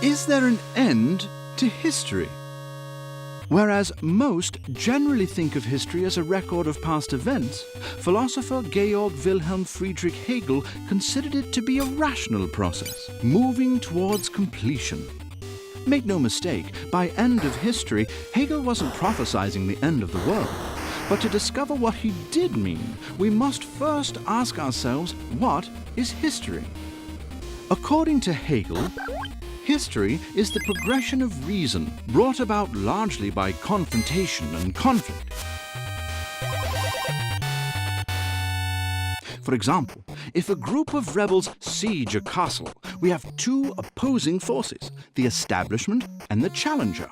Is there an end to history? Whereas most generally think of history as a record of past events, philosopher Georg Wilhelm Friedrich Hegel considered it to be a rational process, moving towards completion. Make no mistake, by end of history, Hegel wasn't prophesizing the end of the world. But to discover what he did mean, we must first ask ourselves, what is history? According to Hegel, history is the progression of reason brought about largely by confrontation and conflict. For example, if a group of rebels siege a castle, we have two opposing forces, the establishment and the challenger.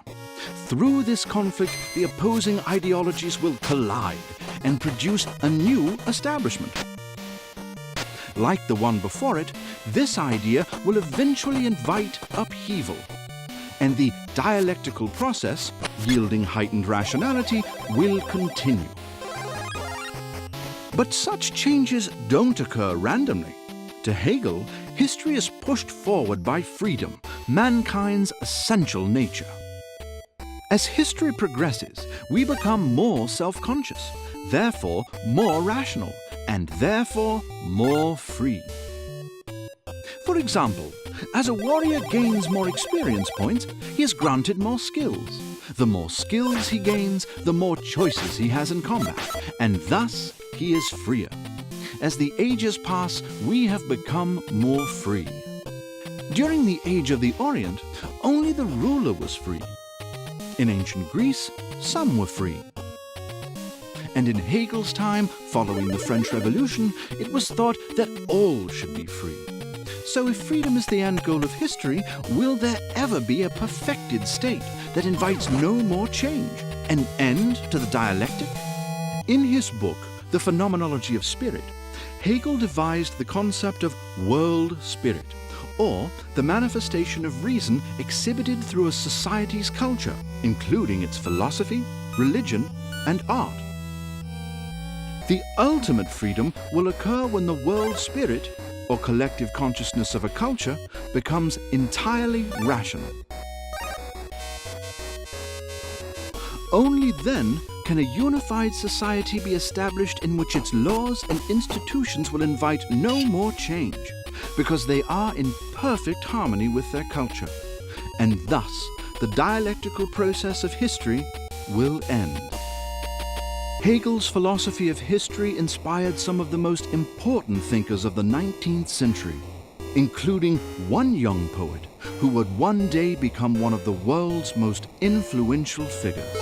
Through this conflict, the opposing ideologies will collide and produce a new establishment. Like the one before it, this idea will eventually invite upheaval, and the dialectical process, yielding heightened rationality, will continue. But such changes don't occur randomly. To Hegel, history is pushed forward by freedom, mankind's essential nature. As history progresses, we become more self-conscious, therefore more rational, and therefore more free. For example, as a warrior gains more experience points, he is granted more skills. The more skills he gains, the more choices he has in combat, and thus he is freer. As the ages pass, we have become more free. During the Age of the Orient, only the ruler was free. In ancient Greece, some were free. And in Hegel's time, following the French Revolution, it was thought that all should be free. So if freedom is the end goal of history, will there ever be a perfected state that invites no more change, an end to the dialectic? In his book, The Phenomenology of Spirit, Hegel devised the concept of world spirit, or the manifestation of reason exhibited through a society's culture, including its philosophy, religion, and art. The ultimate freedom will occur when the world spirit, or collective consciousness of a culture, becomes entirely rational. Only then can a unified society be established in which its laws and institutions will invite no more change, because they are in perfect harmony with their culture. And thus, the dialectical process of history will end. Hegel's philosophy of history inspired some of the most important thinkers of the 19th century, including one young poet who would one day become one of the world's most influential figures.